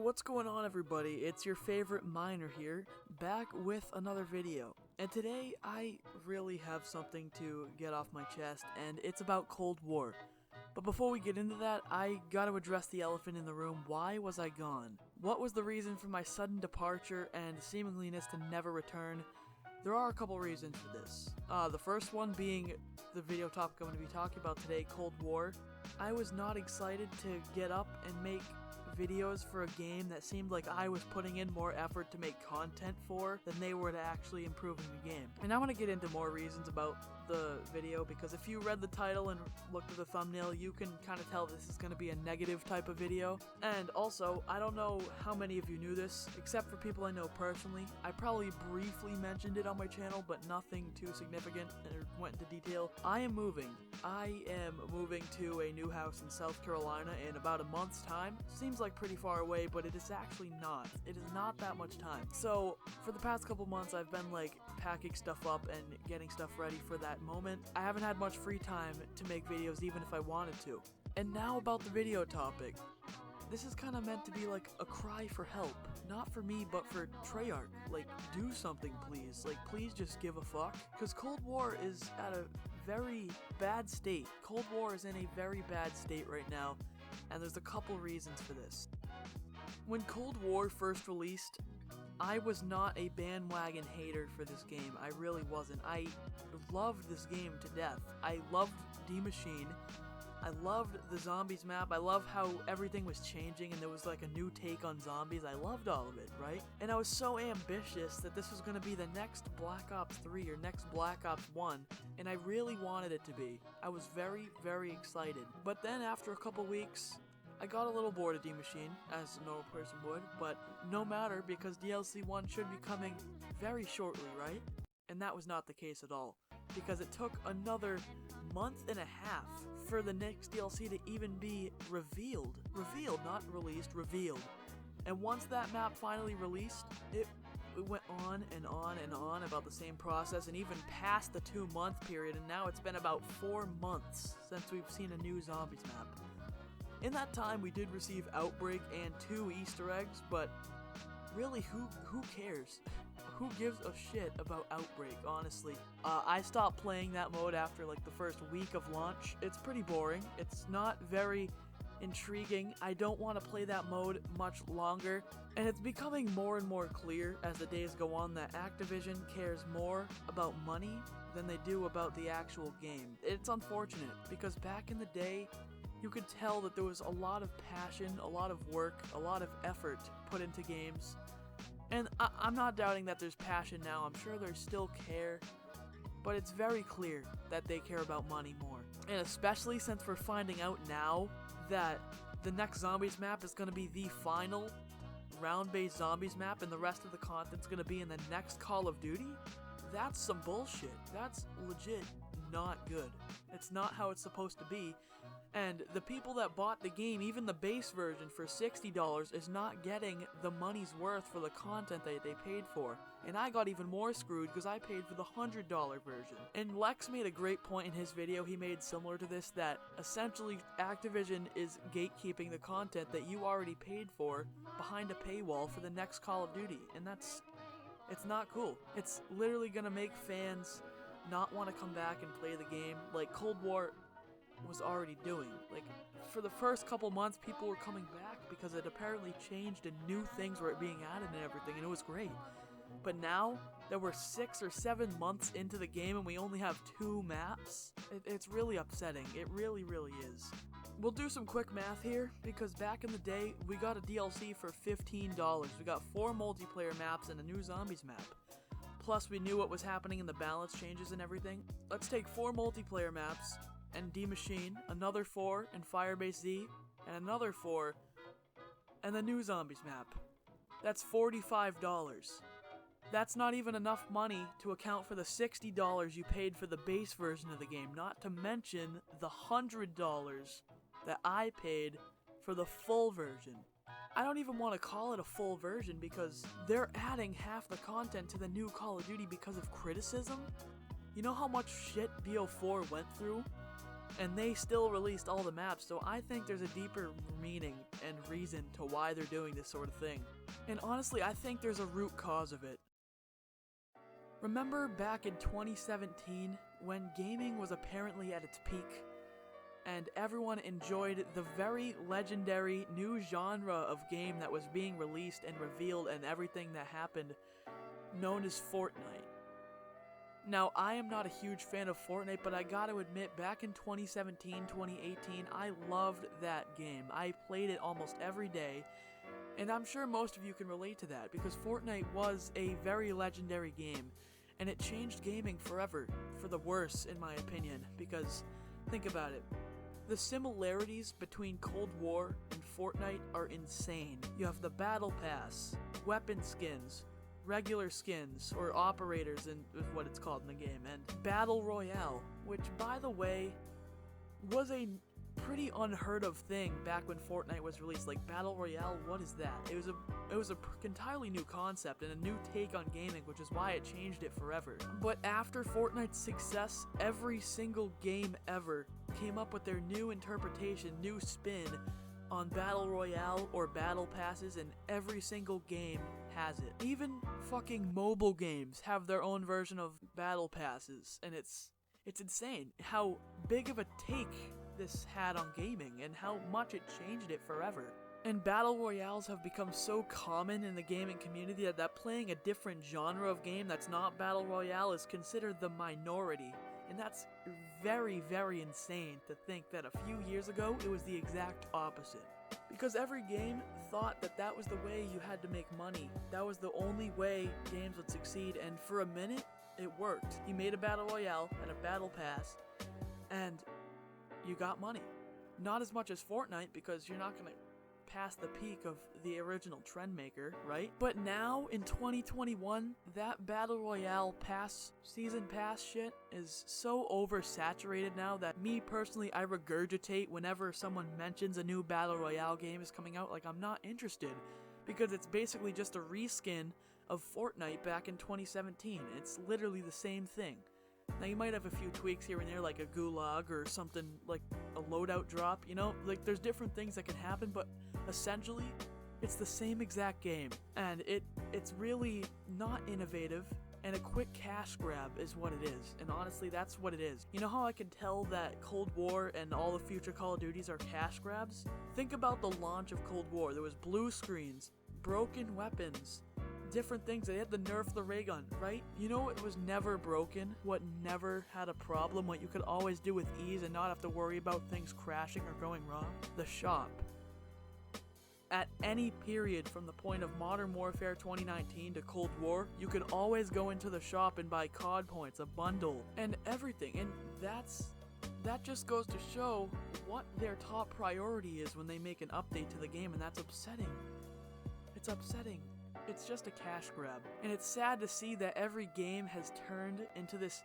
What's going on, everybody? It's your favorite miner here, back with another video. And today I really have something to get off my chest, and it's about Cold War. But before we get into that, I gotta address the elephant in the room. Why was I gone? What was the reason for my sudden departure and seemingliness to never return? There are a couple reasons for this. The first one being the video topic I'm going to be talking about today, Cold War. I was not excited to get up and make videos for a game that seemed like I was putting in more effort to make content for than they were to actually improving the game. And I'm going to get into more reasons about the video, because if you read the title and looked at the thumbnail, you can kind of tell this is going to be a negative type of video. And also, I don't know how many of you knew this, except for people I know personally. I probably briefly mentioned it on my channel, but nothing too significant or went into detail. I am moving to a new house in South Carolina in about a month's time. Seems like pretty far away, but it is actually not. It is not that much time. So for the past couple months, I've been like packing stuff up and getting stuff ready for that moment. I haven't had much free time to make videos even if I wanted to. And now about the video topic. This is kind of meant to be like a cry for help. Not for me, but for Treyarch. Like, do something, please. Like, please just give a fuck. Because Cold War is at a very bad state. Cold War is in a very bad state right now, and there's a couple reasons for this. When Cold War first released, I was not a bandwagon hater for this game. I really wasn't. I loved this game to death. I loved D-Machine. I loved the zombies map. I love how everything was changing and there was like a new take on zombies. I loved all of it, right? And I was so ambitious that this was going to be the next Black Ops 3 or next Black Ops 1, and I really wanted it to be. I was very, very excited. But then after a couple weeks, I got a little bored of D-Machine, as a normal person would, but no matter, because DLC 1 should be coming very shortly, right? And that was not the case at all, because it took another month and a half for the next DLC to even be revealed. Revealed, not released, revealed. And once that map finally released, it went on and on and on about the same process, and even past the 2-month period, and now it's been about 4 months since we've seen a new zombies map. In that time, we did receive Outbreak and 2 Easter eggs, but really, who cares? Who gives a shit about Outbreak, honestly? I stopped playing that mode after like the first week of launch. It's pretty boring. It's not very intriguing. I don't want to play that mode much longer, and it's becoming more and more clear as the days go on that Activision cares more about money than they do about the actual game. It's unfortunate, because back in the day, you could tell that there was a lot of passion, a lot of work, a lot of effort put into games. And I'm not doubting that there's passion now. I'm sure there's still care, but it's very clear that they care about money more. And especially since we're finding out now that the next zombies map is going to be the final round-based zombies map, and the rest of the content's going to be in the next Call of Duty, that's some bullshit. That's legit not good. It's not how it's supposed to be. And the people that bought the game, even the base version for $60, is not getting the money's worth for the content that they paid for. And I got even more screwed because I paid for the $100 version. And Lex made a great point in his video he made similar to this, that essentially Activision is gatekeeping the content that you already paid for behind a paywall for the next Call of Duty. And it's not cool. It's literally gonna make fans not want to come back and play the game like Cold War was already doing. Like, for the first couple months, people were coming back because it apparently changed and new things were being added and everything, and it was great. But now that we're 6 or 7 months into the game and we only have 2 maps, it's really upsetting. It really, really is. We'll do some quick math here, because back in the day, we got a DLC for $15. We got 4 multiplayer maps and a new zombies map. Plus, we knew what was happening in the balance changes and everything. Let's take 4 multiplayer maps and D-Machine, another 4 in Firebase Z, and another 4, and the new zombies map. That's $45. That's not even enough money to account for the $60 you paid for the base version of the game, not to mention the $100 that I paid for the full version. I don't even want to call it a full version, because they're adding half the content to the new Call of Duty because of criticism. You know how much shit BO4 went through? and they still released all the maps, so I think there's a deeper meaning and reason to why they're doing this sort of thing. And honestly, I think there's a root cause of it. Remember back in 2017 when gaming was apparently at its peak and everyone enjoyed the very legendary new genre of game that was being released and revealed and everything that happened, known as Fortnite. Now, I am not a huge fan of Fortnite, but I gotta admit, back in 2017, 2018, I loved that game. I played it almost every day, and I'm sure most of you can relate to that, because Fortnite was a very legendary game, and it changed gaming forever, for the worse, in my opinion, because, think about it. The similarities between Cold War and Fortnite are insane. You have the Battle Pass, weapon skins, regular skins, or operators is what it's called in the game, and Battle Royale, which, by the way, was a pretty unheard of thing back when Fortnite was released. Like, Battle Royale, what is that? It was a entirely new concept and a new take on gaming, which is why it changed it forever. But after Fortnite's success, every single game ever came up with their new interpretation, new spin on Battle Royale or Battle Passes, and every single game has it. Even fucking mobile games have their own version of Battle Passes, and it's insane how big of a take this had on gaming and how much it changed it forever. And Battle Royales have become so common in the gaming community that playing a different genre of game that's not Battle Royale is considered the minority. And that's very, very insane to think that a few years ago it was the exact opposite. Because every game thought that that was the way you had to make money. That was the only way games would succeed, and for a minute, it worked. You made a Battle Royale and a Battle Pass, and you got money. Not as much as Fortnite, because you're not gonna pass the peak of the original trend maker, right? But now, in 2021, that Battle Royale pass, season pass shit is so oversaturated now that me personally, I regurgitate whenever someone mentions a new Battle Royale game is coming out. Like, I'm not interested, because it's basically just a reskin of Fortnite back in 2017. It's literally the same thing. Now, you might have a few tweaks here and there, like a gulag or something like a loadout drop, you know? Like, there's different things that can happen, but essentially, it's the same exact game. And it's really not innovative, and a quick cash grab is what it is. And honestly, that's what it is. You know how I can tell that Cold War and all the future Call of Duties are cash grabs? Think about the launch of Cold War. There was blue screens, broken weapons, different things. They had to nerf the ray gun, right? You know what was never broken? What never had a problem? What you could always do with ease and not have to worry about things crashing or going wrong? The shop. At any period from the point of Modern Warfare 2019 to Cold War, you could always go into the shop and buy COD points, a bundle, and everything. And that just goes to show what their top priority is when they make an update to the game, and that's upsetting. It's upsetting. It's just a cash grab. And it's sad to see that every game has turned into this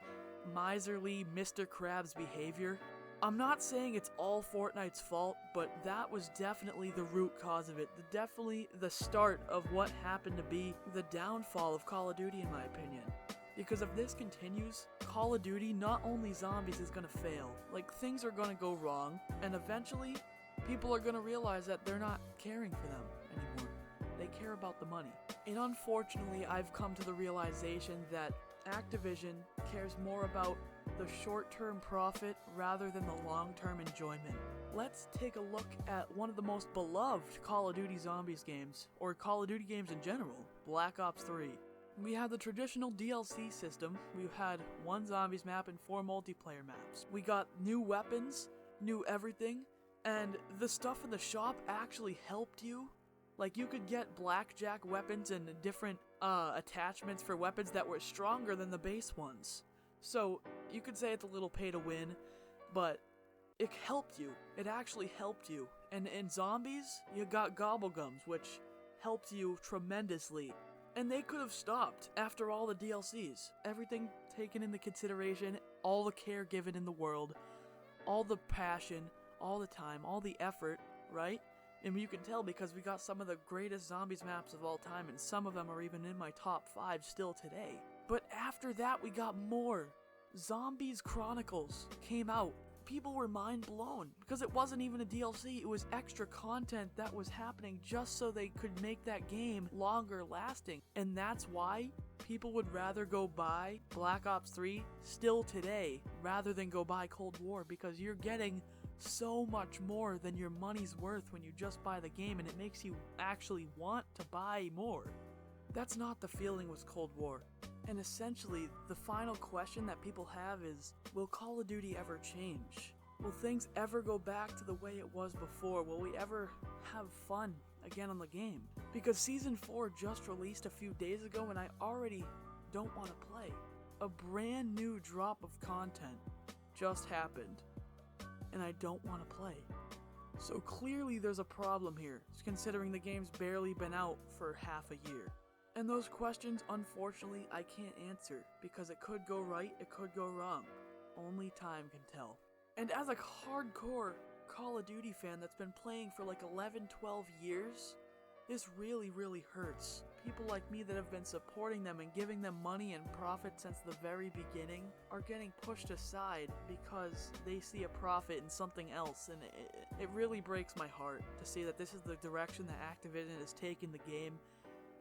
miserly Mr. Krabs behavior. I'm not saying it's all Fortnite's fault, but that was definitely the root cause of it. Definitely the start of what happened to be the downfall of Call of Duty, in my opinion. Because if this continues, Call of Duty, not only zombies, is gonna fail. Like, things are gonna go wrong, and eventually, people are gonna realize that they're not caring for them anymore. They care about the money. And unfortunately, I've come to the realization that Activision cares more about the short-term profit rather than the long-term enjoyment. Let's take a look at one of the most beloved Call of Duty Zombies games, or Call of Duty games in general, Black Ops 3. We had the traditional DLC system. We've had one Zombies map and 4 multiplayer maps. We got new weapons, new everything, and the stuff in the shop actually helped you. Like, you could get blackjack weapons and different attachments for weapons that were stronger than the base ones. So, you could say it's a little pay to win, but it helped you. It actually helped you. And in Zombies, you got Gobblegums, which helped you tremendously. And they could have stopped after all the DLCs. Everything taken into consideration, all the care given in the world, all the passion, all the time, all the effort, right? And you can tell because we got some of the greatest Zombies maps of all time, and some of them are even in my top 5 still today. But after that, we got more. Zombies Chronicles came out. people were mind blown because it wasn't even a DLC, it was extra content that was happening just so they could make that game longer lasting. And that's why people would rather go buy Black Ops 3 still today rather than go buy Cold War, because you're getting so much more than your money's worth when you just buy the game, and it makes you actually want to buy more. That's not the feeling with Cold War. And essentially, the final question that people have is, will Call of Duty ever change? Will things ever go back to the way it was before? Will we ever have fun again on the game? Because Season 4 just released a few days ago and I already don't want to play. A brand new drop of content just happened and I don't want to play. So clearly there's a problem here, considering the game's barely been out for half a year. And those questions, unfortunately, I can't answer, because it could go right, it could go wrong. Only time can tell. And as a hardcore Call of Duty fan that's been playing for like 11, 12 years, this really, really hurts. People like me that have been supporting them and giving them money and profit since the very beginning are getting pushed aside because they see a profit in something else, and it really breaks my heart to see that this is the direction that Activision has taken the game.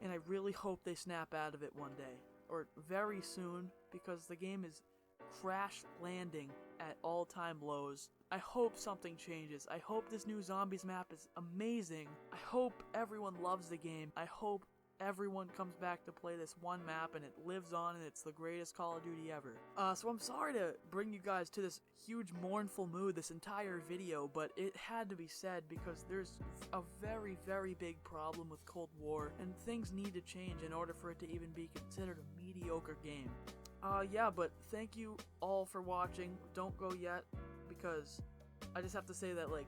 And I really hope they snap out of it one day, or very soon, because the game is crash landing at all-time lows. I hope something changes. I hope this new zombies map is amazing. I hope everyone loves the game. I hope everyone comes back to play this one map and it lives on and it's the greatest Call of Duty ever. So I'm sorry to bring you guys to this huge mournful mood this entire video, but it had to be said because there's a very, very big problem with Cold War and things need to change in order for it to even be considered a mediocre game. Yeah, but thank you all for watching. Don't go yet, because I just have to say that, like,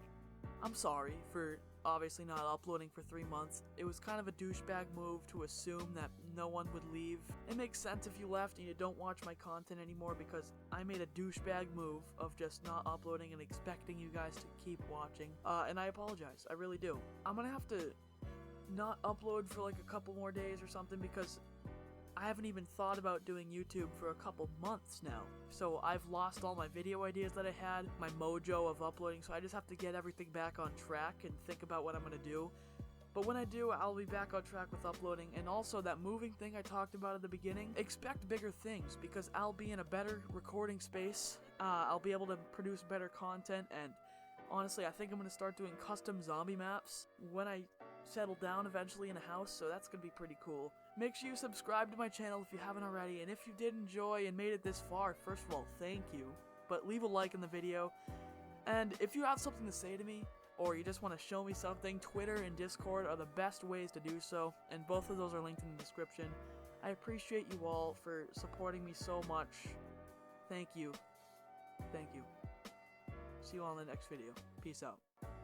I'm sorry for obviously not uploading for 3 months. It was kind of a douchebag move to assume that no one would leave. It makes sense if you left and you don't watch my content anymore, because I made a douchebag move of just not uploading and expecting you guys to keep watching. And I apologize, I really do. I'm gonna have to not upload for like a couple more days or something, because I haven't even thought about doing YouTube for a couple months now. So I've lost all my video ideas that I had, my mojo of uploading, so I just have to get everything back on track and think about what I'm gonna do. But when I do, I'll be back on track with uploading. And also that moving thing I talked about at the beginning, expect bigger things, because I'll be in a better recording space. I'll be able to produce better content, and honestly, I think I'm gonna start doing custom zombie maps when I settle down eventually in a house, so that's gonna be pretty cool. Make sure you subscribe to my channel if you haven't already, and if you did enjoy and made it this far, first of all, thank you, but leave a like in the video. And if you have something to say to me, or you just want to show me something, Twitter and Discord are the best ways to do so, and both of those are linked in the description. I appreciate you all for supporting me so much. Thank you. Thank you. See you all in the next video. Peace out.